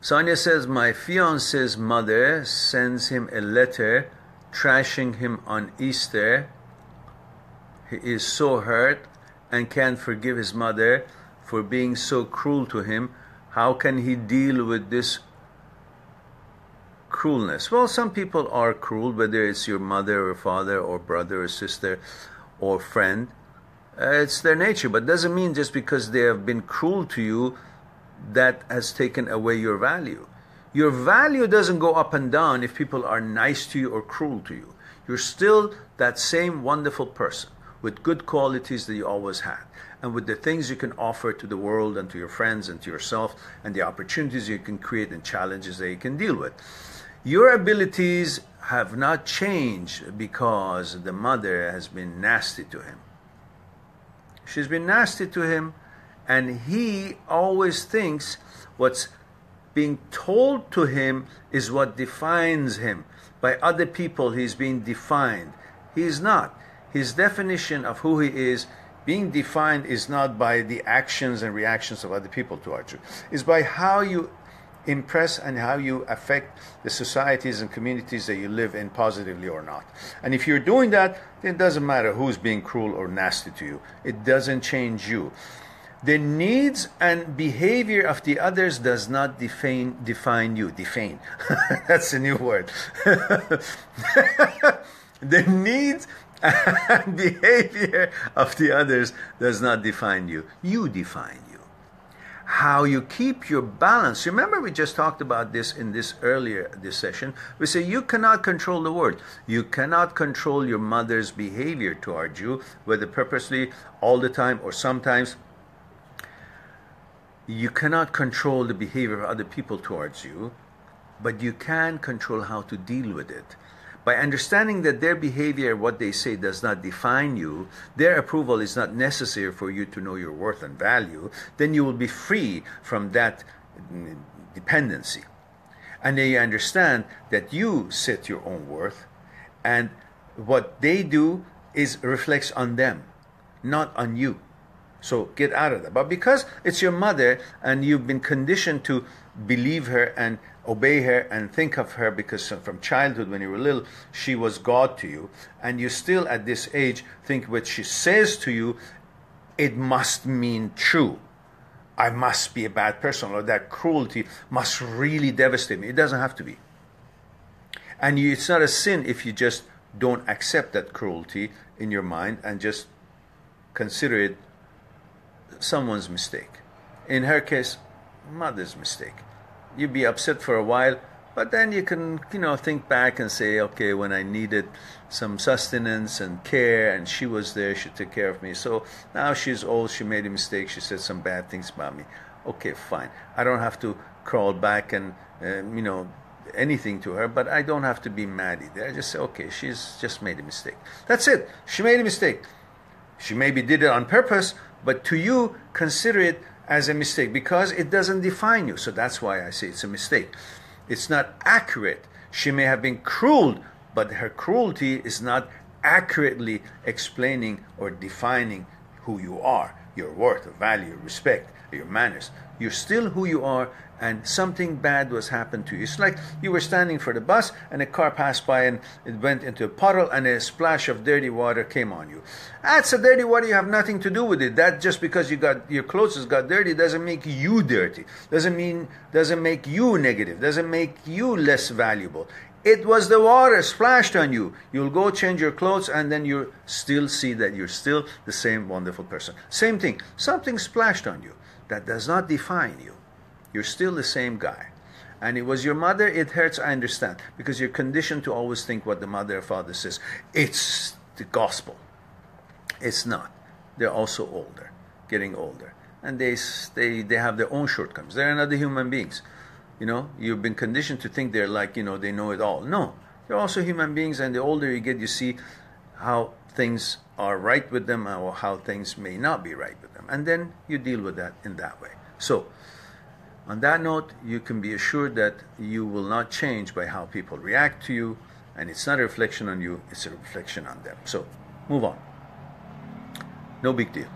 Sonia says, my fiance's mother sends him a letter trashing him on Easter. He is so hurt and can't forgive his mother for being so cruel to him. How can he deal with this cruelness? Well, some people are cruel, whether it's your mother or father or brother or sister or friend. It's their nature, but doesn't mean just because they have been cruel to you that has taken away your value. Your value doesn't go up and down if people are nice to you or cruel to you. You're still that same wonderful person with good qualities that you always had, and with the things you can offer to the world and to your friends and to yourself, and the opportunities you can create and challenges that you can deal with. Your abilities have not changed because the mother has been nasty to him. She's been nasty to him, and he always thinks what's being told to him is what defines him. By other people, he's being defined. He is not. His definition of who he is, being defined, is not by the actions and reactions of other people towards you. It's by how you impress and how you affect the societies and communities that you live in, positively or not. And if you're doing that, then it doesn't matter who's being cruel or nasty to you. It doesn't change you. The needs and behavior of the others does not define you. Define. That's a new word. The needs and behavior of the others does not define you. You define you. How you keep your balance. Remember, we just talked about this in this session. We say you cannot control the world. You cannot control your mother's behavior towards you, whether purposely, all the time, or sometimes. You cannot control the behavior of other people towards you, but you can control how to deal with it. By understanding that their behavior, what they say, does not define you, their approval is not necessary for you to know your worth and value, then you will be free from that dependency. And then you understand that you set your own worth, and what they do reflects on them, not on you. So get out of that. But because it's your mother and you've been conditioned to believe her and obey her and think of her, because from childhood when you were little, she was God to you, and you still at this age think what she says to you, it must mean true. I must be a bad person, or that cruelty must really devastate me. It doesn't have to be. And it's not a sin if you just don't accept that cruelty in your mind and just consider it someone's mistake. In her case, mother's mistake. You'd be upset for a while, but then you can, think back and say, okay, when I needed some sustenance and care, and she was there, she took care of me. So now she's old, she made a mistake, she said some bad things about me. Okay, fine. I don't have to crawl back and, anything to her, but I don't have to be mad either. I just say, okay, she's just made a mistake. That's it. She made a mistake. She maybe did it on purpose, but to you, consider it as a mistake because it doesn't define you. So that's why I say it's a mistake. It's not accurate. She may have been cruel, but her cruelty is not accurately explaining or defining who you are, your worth, your value, your respect, your manners. You're still who you are, and something bad was happened to you. It's like you were standing for the bus and a car passed by and it went into a puddle and a splash of dirty water came on you. That's a dirty water. You have nothing to do with it. That just because your clothes got dirty doesn't make you dirty. Doesn't make you negative. Doesn't make you less valuable. It was the water splashed on you. You'll go change your clothes and then you still see that you're still the same wonderful person. Same thing. Something splashed on you. That does not define you. You're still the same guy. And it was your mother, it hurts, I understand. Because you're conditioned to always think what the mother or father says. It's the gospel. It's not. They're also older, getting older. And they have their own shortcomings. They're another human beings. You've been conditioned to think they're like, they know it all. No. They're also human beings, and the older you get, you see how things are right with them or how things may not be right with them. And then you deal with that in that way. So, on that note, you can be assured that you will not change by how people react to you, and it's not a reflection on you, it's a reflection on them. So, move on. No big deal.